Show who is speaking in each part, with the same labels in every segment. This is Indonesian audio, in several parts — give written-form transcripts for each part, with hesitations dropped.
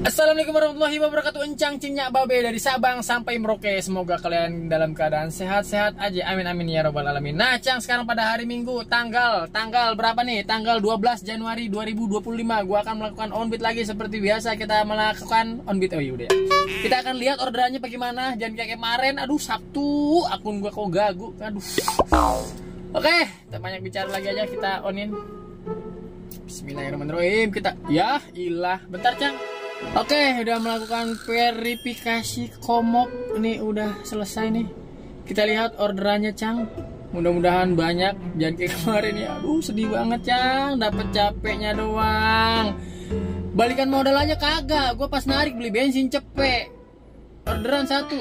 Speaker 1: Assalamualaikum warahmatullahi wabarakatuh. Encang cinyak babe dari Sabang sampai Merauke. Semoga kalian dalam keadaan sehat-sehat aja. Amin amin ya robbal alamin. Nah, Cang, sekarang pada hari Minggu tanggal berapa nih? Tanggal 12 Januari 2025. Gua akan melakukan onbit lagi seperti biasa kita melakukan onbit. Oh iya udah. Kita akan lihat orderannya bagaimana. Jangan kayak kemarin. Aduh, Sabtu akun gua kok gagu. Aduh. Oke, kita banyak bicara lagi aja, kita onin. Bismillahirrahmanirrahim. Kita ya ilah. Bentar, Cang. Oke, udah melakukan verifikasi komok. Ini udah selesai nih. Kita lihat orderannya, Cang. Mudah-mudahan banyak. Jangan kayak kemarin ya. Aduh, sedih banget, Cang. Dapat capeknya doang. Balikan modal aja kagak. Gue pas narik beli bensin cepet. Orderan satu.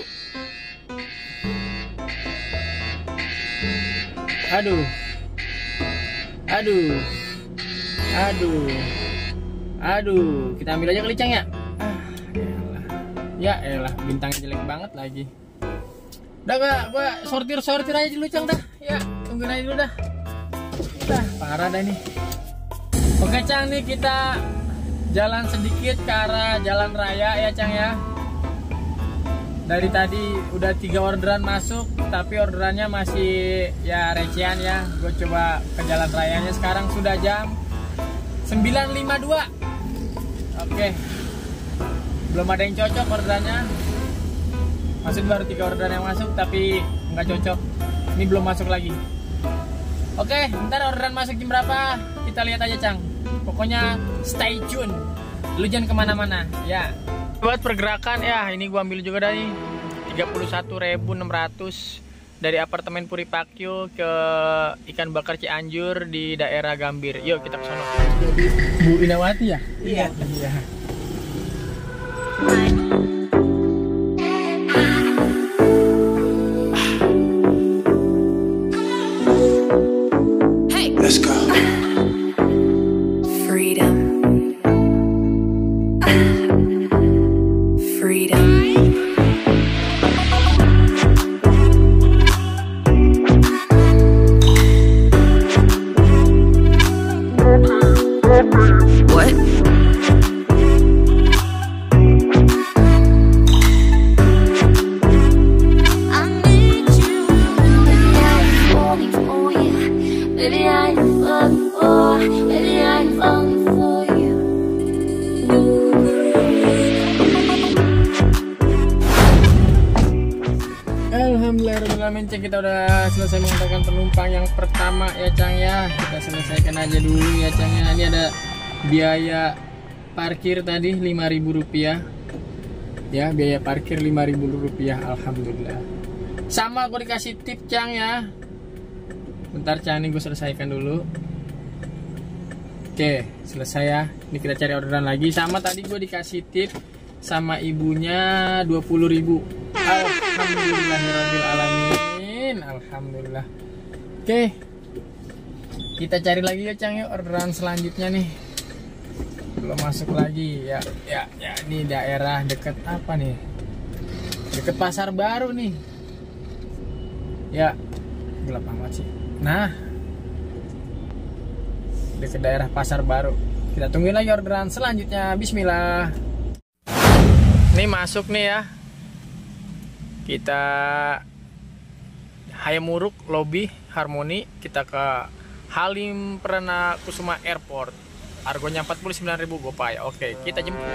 Speaker 1: Aduh. Aduh. Aduh. Aduh, kita ambil aja kali, Cang ya. Ya elah, bintangnya jelek banget lagi. Udah gua sortir aja dulu, Cang dah. Ya, tungguin aja dulu dah. Udah, parah dah nih. Oke, Cang, nih kita jalan sedikit ke arah jalan raya ya, Cang ya. Dari tadi udah 3 orderan masuk, tapi orderannya masih ya recehan ya. Gue coba ke jalan rayanya, sekarang sudah jam 9.52. Oke, belum ada yang cocok orderannya. Masih baru 3 orderan yang masuk, tapi nggak cocok. Ini belum masuk lagi. Oke, ntar orderan masuk jam berapa kita lihat aja, Cang. Pokoknya stay tune. Lu jangan kemana-mana ya. Buat pergerakan ya, ini gua ambil juga dari 31.600 dari apartemen Puri Pakyo ke ikan bakar Cianjur di daerah Gambir. Yuk kita ke sono. Bu Inawati ya? Iya. Iya.
Speaker 2: Hey, let's go. Freedom. Freedom. What? I need you. Baby, I'm falling for you. Baby, I'm falling for. Baby, I'm falling for you.
Speaker 1: Alhamdulillahirrahmanirrahim, Cang, kita udah selesai mengantarkan penumpang yang pertama ya, Cang ya. Kita selesaikan aja dulu ya, Cang ya. Ini ada biaya parkir tadi Rp5.000 ya, biaya parkir Rp5.000. Alhamdulillah. Sama gue dikasih tip, Cang ya. Bentar, Cang, ini gue selesaikan dulu. Oke, selesai ya. Ini kita cari orderan lagi. Sama tadi gue dikasih tip sama ibunya 20.000. Alhamdulillahirrahmanirrahim. Alhamdulillah. Oke, kita cari lagi ya, Cang ya, orderan selanjutnya nih. Belum masuk lagi ya. Ini daerah deket apa nih? Deket Pasar Baru nih. Ya, gelap amat sih. Nah, deket daerah Pasar Baru. Kita tungguin lagi orderan selanjutnya. Bismillah. Ini masuk nih ya. Kita Hayamuruk Lobby Harmoni, kita ke Halim Perdana Kusuma Airport. Harganya 49.000 Gopay. Oke, kita jemput.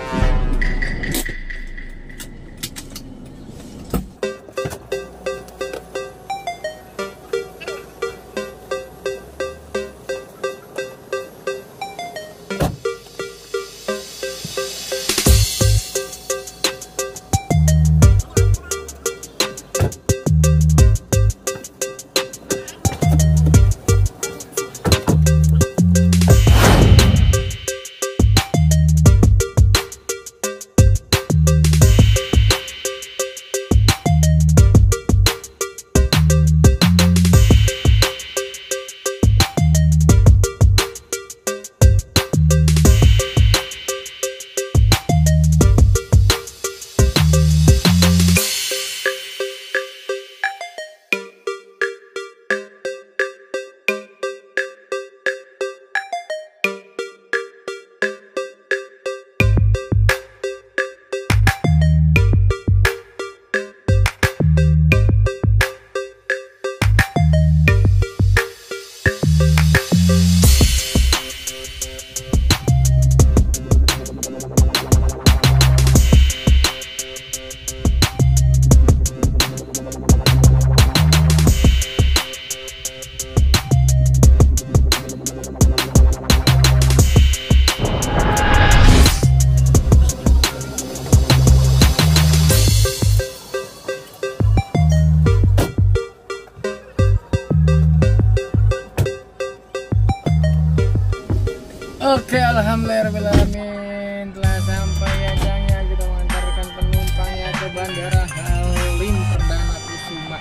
Speaker 1: Bandara Halim Perdana Kusuma.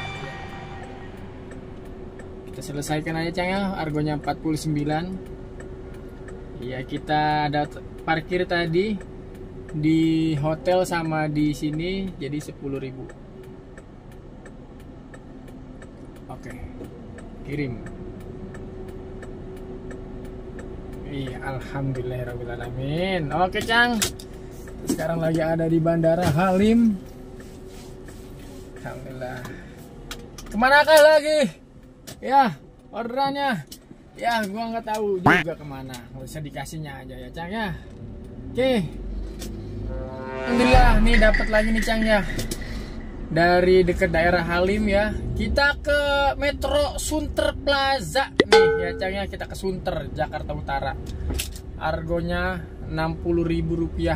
Speaker 1: Kita selesaikan aja Cang ya, argonya 49. Ya kita ada parkir tadi di hotel sama di sini jadi 10.000. Oke, kirim. Iya, alhamdulillahirrahmanirrahim. Oke Cang, sekarang lagi ada di Bandara Halim. Alhamdulillah. Kemanakah lagi? Ya, orderannya. Ya, gua nggak tahu juga kemana. Nggak usah dikasihnya aja ya Cang ya. Oke. Alhamdulillah, nih dapat lagi nih Cang ya. Dari dekat daerah Halim ya. Kita ke Metro Sunter Plaza nih ya Cang ya. Kita ke Sunter, Jakarta Utara. Argonya Rp60.000.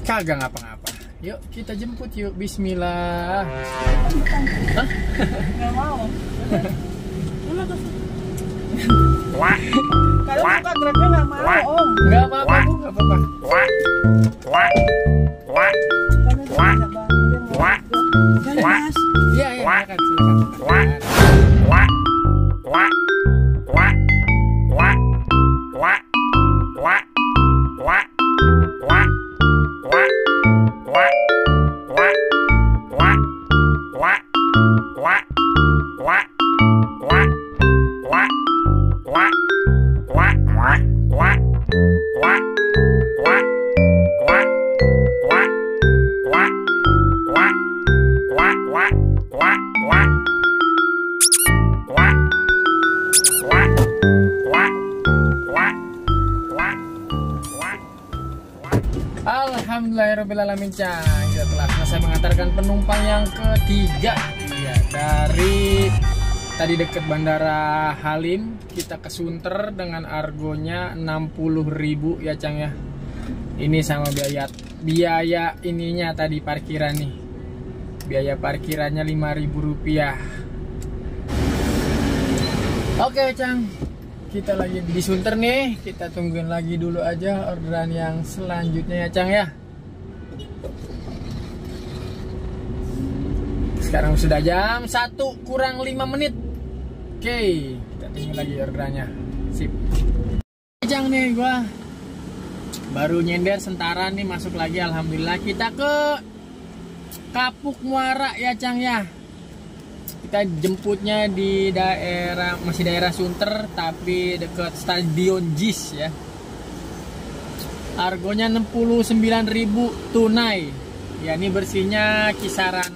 Speaker 1: Kagak ngapa-ngapa. Yuk kita jemput yuk. Bismillah. Hah?
Speaker 3: Nggak mau. Kalau buka Grabnya nggak mau om.
Speaker 1: Nggak apa-apa Bu, nggak apa-apa. Iya, iya, silakan, silakan. Alhamdulillahirrahmanirrahim Cang. Kita telah selesai mengantarkan penumpang yang ketiga ya, dari tadi dekat Bandara Halim kita ke Sunter dengan argonya 60.000 ya Cang ya. Ini sama biaya ininya tadi parkiran nih. Biaya parkirannya Rp5.000. Oke Cang. Kita lagi di Sunter nih, kita tungguin lagi dulu aja orderan yang selanjutnya ya Cang ya. Sekarang sudah jam 1:05. Oke, kita tunggu lagi orderannya. Sip. Cang nih gua baru nyender sentara nih, masuk lagi. Alhamdulillah kita ke Kapuk Muara ya Cang ya. Kita jemputnya di daerah, masih daerah Sunter tapi dekat Stadion JIS ya. Argonya 69.000 tunai. Ya ini bersihnya kisaran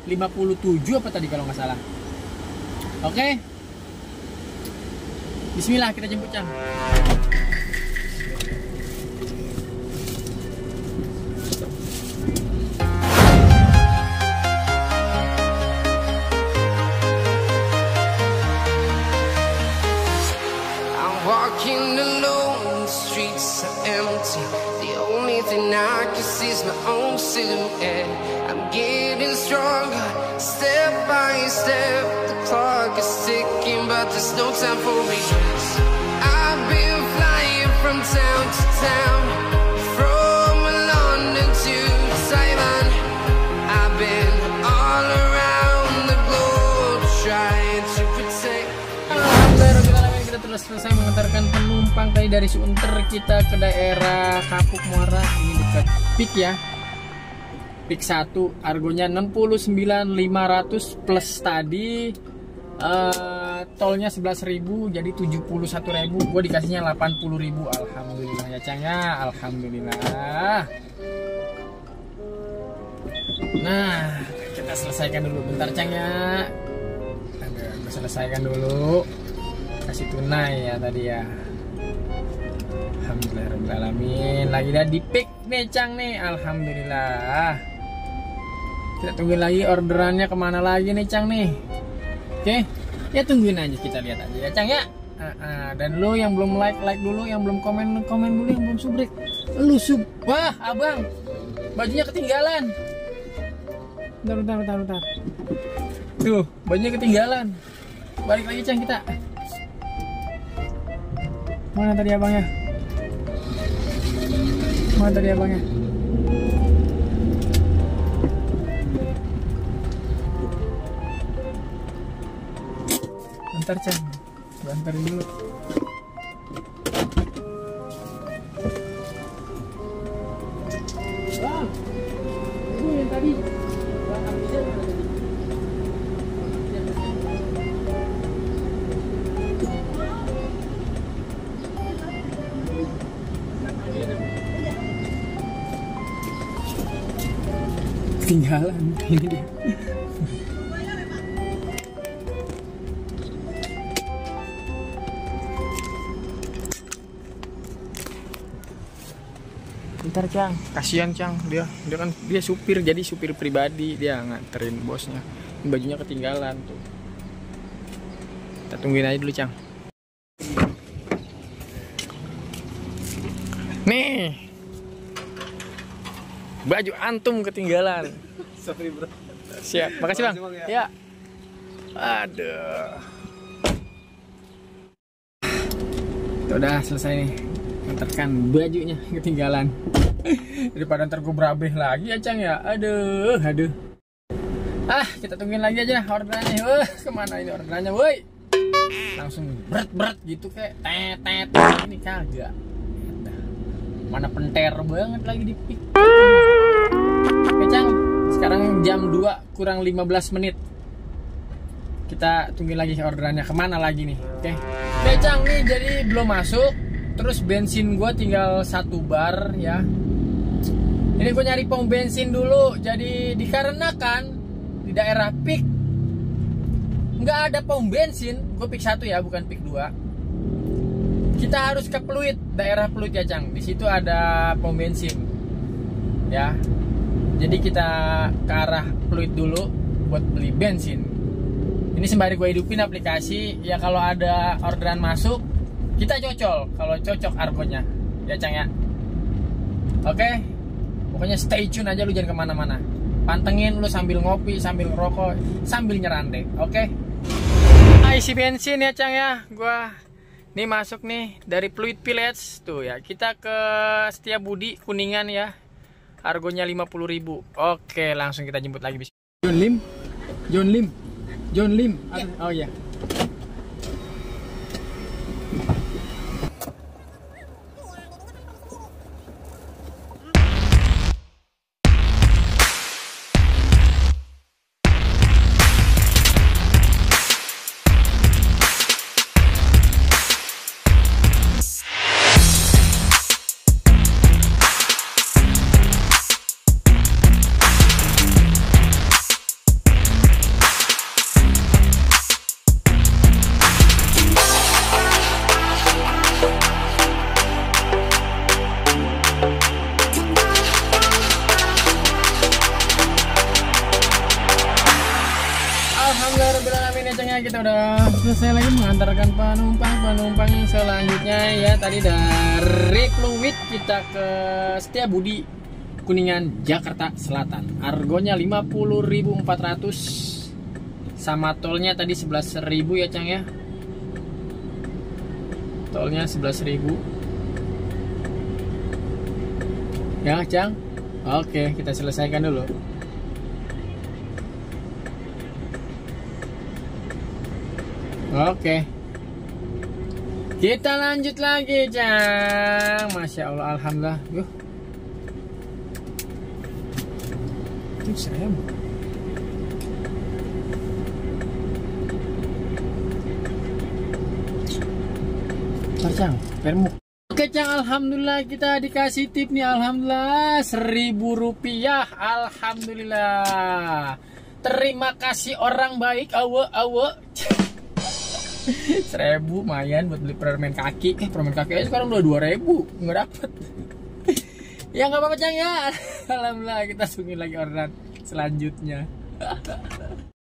Speaker 1: 57 apa tadi kalau nggak salah. Oke. Bismillah kita jemput Cang.
Speaker 4: Walking alone, the streets are empty. The only thing I can see is my own silhouette. I'm getting stronger, step by step. The clock is ticking, but there's no time for regrets. I've been flying from town to town, from London to Taiwan. I've been all around the globe trying to protect.
Speaker 1: Kita telah selesai mengantarkan penumpang tadi dari Sunter kita ke daerah Kapuk Muara. Ini dekat Pik ya. Pik 1 argonya 69.500 plus tadi tolnya 11.000 jadi 71.000. Gue dikasihnya 80.000. Alhamdulillah ya Cang ya. Alhamdulillah. Nah kita selesaikan dulu bentar Cang ya. Kita selesaikan dulu. Kasih tunai ya tadi ya. Alhamdulillahirrahmanirrahim. Lagi ada di Pik nih Cang nih. Alhamdulillah. Kita tungguin lagi orderannya kemana lagi nih Cang nih. Oke. Ya tungguin aja, kita lihat aja ya Cang ya. Dan lu yang belum like dulu, yang belum komen dulu, yang belum subrek. Lu wah abang, bajunya ketinggalan. Bentar. Tuh bajunya ketinggalan. Balik lagi Cang kita. Mana tadi abangnya? Bentar Cang, gua anterin dulu. Bang, itu yang tadi Bang Abizar mana tadi? Ketinggalan ini dia. Bentar Cang, kasihan Cang, dia kan dia supir, jadi supir pribadi, dia nganterin bosnya. Ini bajunya ketinggalan tuh. Kita tungguin aja dulu Cang. Nih, baju antum ketinggalan.
Speaker 3: Sorry bro.
Speaker 1: Siap, makasih Bang.
Speaker 3: Makasih, Bang, ya.
Speaker 1: Ya. Aduh. Tuh, udah selesai nih. Antarkan bajunya ketinggalan. Daripada ntar gue berabeh lagi ya Cang ya. Aduh. Ah, kita tungguin lagi aja orderannya. Wah, kemana ini orderannya, woi? Langsung berat gitu kayak tet. Ini kagak. Mana penter banget lagi di pik. Oke Cang, sekarang jam 2 kurang 15 menit. Kita tungguin lagi orderannya kemana lagi nih. Oke Cang, nih jadi belum masuk. Terus bensin gue tinggal 1 bar ya. Ini gue nyari pom bensin dulu. Jadi dikarenakan di daerah pik nggak ada pom bensin. Gue pik 1 ya, bukan pik 2. Kita harus ke Pluit, daerah Pluit ya Cang. Di situ ada pom bensin ya. Jadi kita ke arah Pluit dulu buat beli bensin. Ini sembari gue hidupin aplikasi ya, kalau ada orderan masuk kita cocol, kalau cocok argonya ya Cang ya. Oke, pokoknya stay tune aja, lu jangan kemana-mana. Pantengin lu sambil ngopi, sambil ngerokok, sambil nyerande. Oke, isi bensin ya Cang ya. Gua nih masuk nih dari Pluit Village tuh ya. Kita ke Setiabudi Kuningan ya. Argonya 50.000. Oke, langsung kita jemput lagi. John Lim. Oh iya. Kita udah selesai lagi mengantarkan penumpang selanjutnya ya. Tadi dari Pluit kita ke Setiabudi Kuningan Jakarta Selatan. Argonya 50.400 sama tolnya tadi 11.000 ya Cang ya. Tolnya 11.000 ya Cang. Oke, kita selesaikan dulu. Oke, kita lanjut lagi Cang. Masya Allah, alhamdulillah. Yuh, itu saya Cang, permu. Oke Cang, alhamdulillah kita dikasih tip nih. Alhamdulillah, 1.000 rupiah. Alhamdulillah. Terima kasih orang baik. Awe. 1.000 lumayan buat beli permen kaki. Permen kaki aja sekarang udah 2.000, nggak dapet. Ya nggak apa-apa Cang ya. Alhamdulillah, kita tungguin lagi orderan selanjutnya.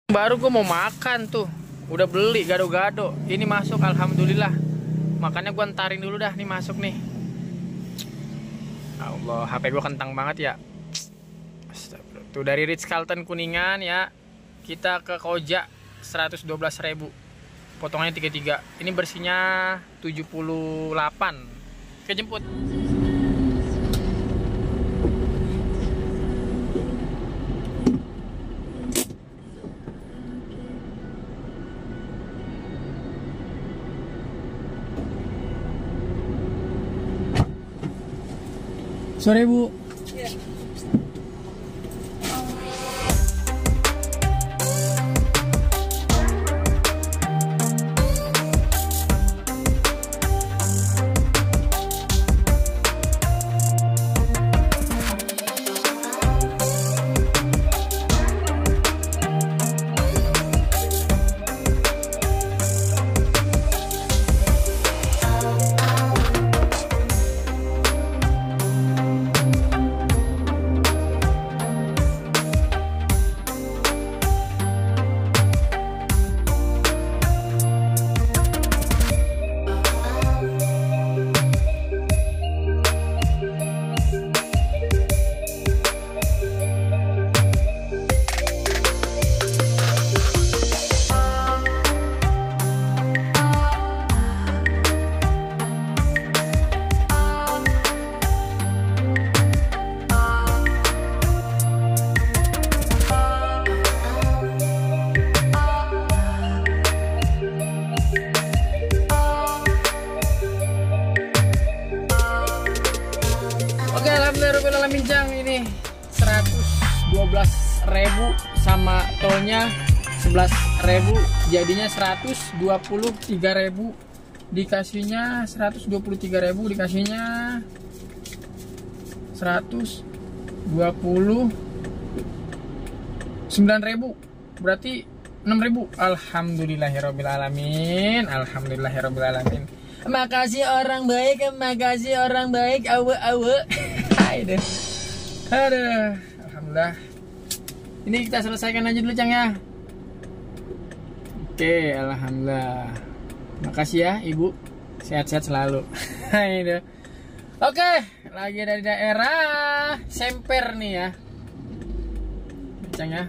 Speaker 1: Baru gue mau makan tuh, udah beli gado-gado. Ini masuk, alhamdulillah. Makanya gue ntarin dulu dah, nih masuk nih. Allah, HP gue kentang banget ya. Tuh dari Ritz Carlton Kuningan ya, kita ke Koja 112.000. Potongannya 33. Ini bersihnya 78. Kejemput. Sore Bu.
Speaker 3: Iya.
Speaker 1: Oke, alhamdulillah bincang ini 112.000 sama tolnya 11.000, jadinya 123.000, dikasihnya 123.000, dikasihnya 129.000, berarti 6.000. Alhamdulillahirobbilalamin, alhamdulillahirobbilalamin. Makasih orang baik, makasih orang baik, awe. Aduh, alhamdulillah. Ini kita selesaikan aja dulu Cang ya. Oke, alhamdulillah. Makasih ya Ibu, sehat-sehat selalu. Aduh. Oke, lagi dari daerah Semper nih ya, Cang ya.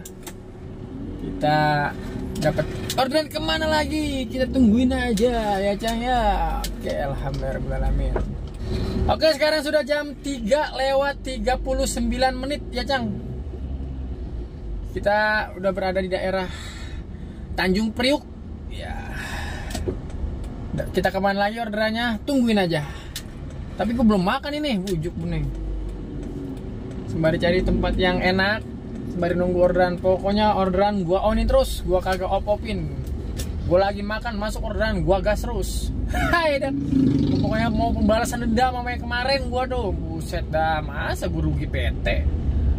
Speaker 1: Kita dapat orderan kemana lagi? Kita tungguin aja ya Cang ya. Oke, alhamdulillah. Oke, sekarang sudah jam 3:39 ya Cang. Kita udah berada di daerah Tanjung Priuk ya. Kita kemana lagi orderannya? Tungguin aja. Tapi gue belum makan ini, bujuk bening. Sembari cari tempat yang enak, sembari nunggu orderan. Pokoknya orderan gua onin terus, gua kagak op-opin. Gua lagi makan, masuk orderan, gua gas terus. Hai dah. Pokoknya mau pembalasan dendam sama yang kemarin gua tuh. Buset dah, masa gua rugi PT.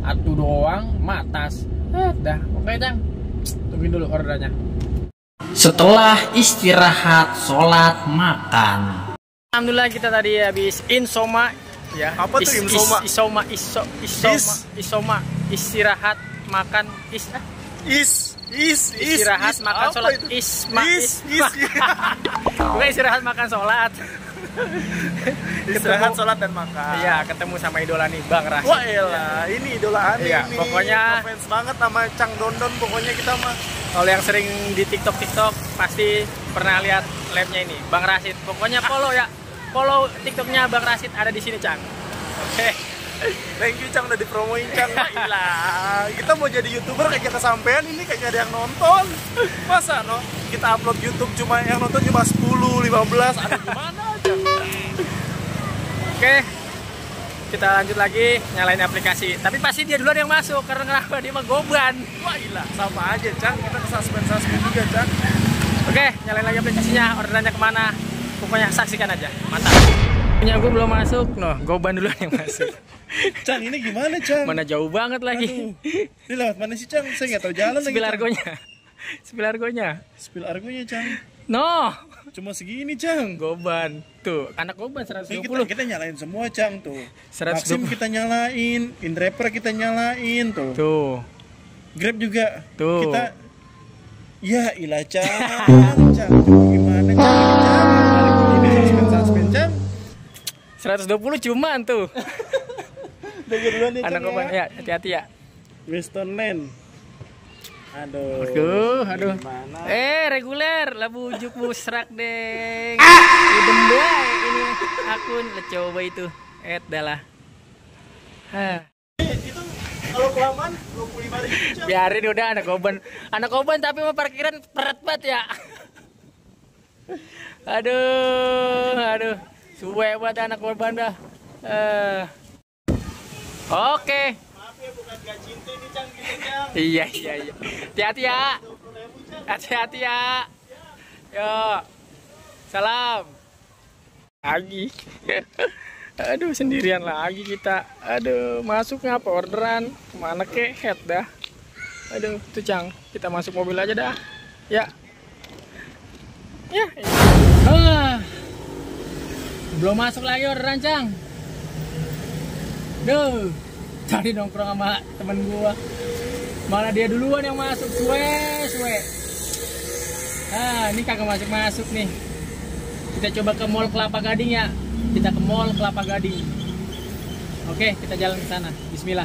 Speaker 1: Atuh doang, matas. Dah, oke Cang. Tungguin dulu orderannya. Setelah istirahat, sholat, makan. Alhamdulillah kita tadi habis insoma ya.
Speaker 5: Apa tuh insoma?
Speaker 1: Isoma, istirahat, makan, istirahat, makan, sholat, bukan istirahat, makan, sholat.
Speaker 5: Istirahat, sholat dan makan.
Speaker 1: Iya, ketemu sama idola nih Bang Rasid.
Speaker 5: Wah elah, ini idola aneh
Speaker 1: iya,
Speaker 5: ini.
Speaker 1: pokoknya
Speaker 5: fans banget sama Cang Dondon pokoknya kita mah.
Speaker 1: kalau yang sering di TikTok pasti pernah lihat live-nya ini Bang Rasid. Pokoknya follow TikToknya Bang Rasid ada di sini Cang. Oke.
Speaker 5: Thank you Cang udah dipromoin Cang. Wah ilah, kita mau jadi YouTuber kayak kita sampean ini kayaknya ada yang nonton. Masa no? Kita upload YouTube cuma yang nonton cuma 10, 15, ada gimana aja.
Speaker 1: Oke. Kita lanjut lagi nyalain aplikasi. Tapi pasti dia duluan yang masuk karena kenapa? Dia mah goban.
Speaker 5: Wah ilah, sama aja Cang, kita kesuspend juga Cang.
Speaker 1: Oke, nyalain lagi aplikasinya, orderannya kemana? Pokoknya saksikan aja, mantap. Punya gue belum masuk, goban duluan yang masuk.
Speaker 5: Cang ini gimana Cang?
Speaker 1: Mana jauh banget lagi.
Speaker 5: Aduh, ini lewat mana sih Cang? Saya nggak tahu jalan lagi.
Speaker 1: Spill argonya.
Speaker 5: Spill argonya Cang.
Speaker 1: No,
Speaker 5: Cuma segini Cang.
Speaker 1: goban. Tuh, anak goban 120.
Speaker 5: Kita nyalain semua Cang tuh.
Speaker 1: 120.
Speaker 5: Maxim kita nyalain, InDriver kita nyalain tuh.
Speaker 1: Tuh.
Speaker 5: Grab juga.
Speaker 1: Tuh.
Speaker 5: Kita ya ilah Cang. Cang gimana Cang? Ini suspend Cang.
Speaker 1: 120 cuman tuh.
Speaker 5: Udah duluan ya
Speaker 1: Anak
Speaker 5: Cang
Speaker 1: goban
Speaker 5: ya.
Speaker 1: ya, hati-hati ya.
Speaker 5: Western Land. Aduh.
Speaker 1: Aduh.
Speaker 5: Gimana?
Speaker 1: Reguler lah bujuk busrak deng. Idem bae ini akun lah coba itu. Dah lah.
Speaker 5: Itu kalau kelamaan 25.000 Cang.
Speaker 1: Biarin udah anak goban tapi mau parkiran peret banget ya. Aduh. Suwe buat anak goban dah. Oke.
Speaker 5: Maaf ya, bukan gak cinta ini Cang, gitu Cang.
Speaker 1: Iya. Hati-hati ya. Hati-hati ya. Yo. Salam. Lagi. Aduh, sendirian lagi kita. Aduh, masuk ngapa orderan? Kemana ke head dah? Aduh, tuh Cang. Kita masuk mobil aja dah. Ya. Belum masuk lagi orderan Cang. Duh, tadi nongkrong sama temen gua, malah dia duluan yang masuk. Suwe. Nah, ini kagak masuk nih. Kita coba ke Mall Kelapa Gading ya. Kita ke Mall Kelapa Gading. Oke, kita jalan ke sana. Bismillah.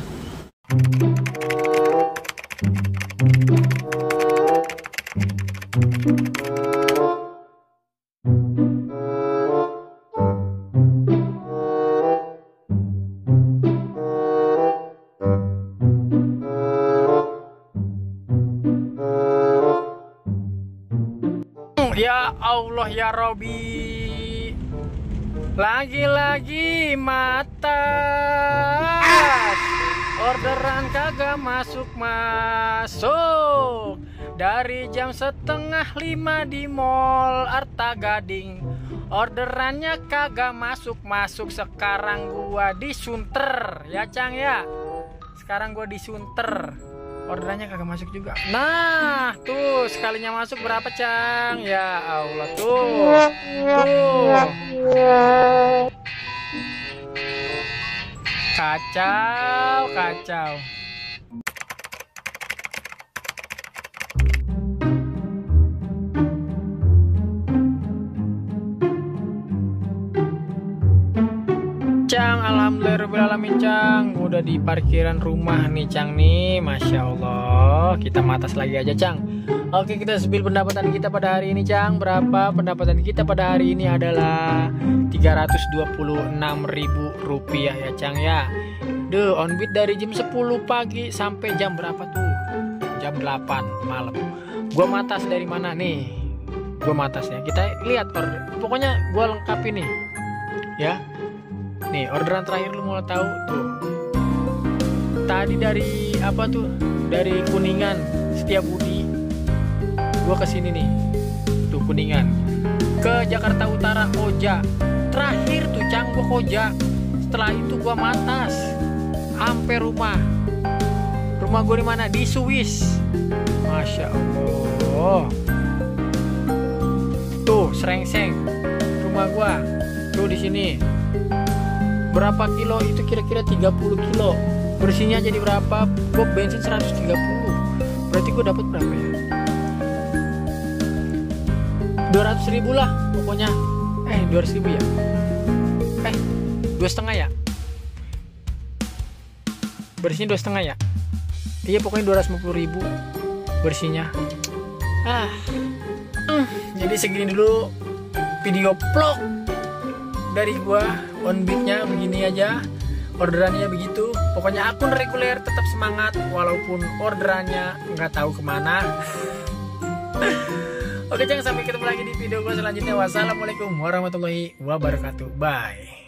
Speaker 1: Ya Allah ya Robi, lagi-lagi mata orderan kagak masuk dari jam 4:30 di Mall Arta Gading. Orderannya kagak masuk. Sekarang gua disunter ya Cang ya. Sekarang gua disunter. Orderannya kagak masuk juga. Nah, tuh sekalinya masuk berapa Cang? Ya Allah tuh. Kacau. Cang, alhamdulillahirobbilalamin Cang, udah di parkiran rumah nih Cang nih, Masya Allah. Kita matas lagi aja Cang. Oke, kita spill pendapatan kita pada hari ini Cang. Berapa pendapatan kita pada hari ini adalah Rp326.000 ya Cang ya. Duh, on beat dari jam 10 pagi sampai jam berapa tuh? Jam 8 malam. Gua matas dari mana nih? Gua matasnya, kita lihat order. Pokoknya gua lengkapi nih ya. Nih orderan terakhir lu mau tahu tuh. Tadi dari apa tuh? Dari Kuningan, Setiabudi. Gua kesini nih. Tuh Kuningan. Ke Jakarta Utara Koja. Terakhir tuh Cang gua Koja. Setelah itu gua matas sampai rumah. Rumah gua di mana? Di Swiss. Masya Allah. Tuh Srengseng. Rumah gua tuh di sini. Berapa kilo itu kira-kira 30 kilo. Bersihnya jadi berapa? Gue bensin 130. Berarti gue dapat berapa ya? 200.000 lah pokoknya. 200.000 ya? 2,5 ya? Bersihnya 2,5 ya? Iya pokoknya 250.000 bersihnya. Jadi segini dulu video vlog dari gua. On beatnya begini aja, orderannya begitu. Pokoknya akun reguler tetap semangat walaupun orderannya nggak tahu kemana. Oke Cang, sampai ketemu lagi di video gua selanjutnya. Wassalamualaikum warahmatullahi wabarakatuh. Bye.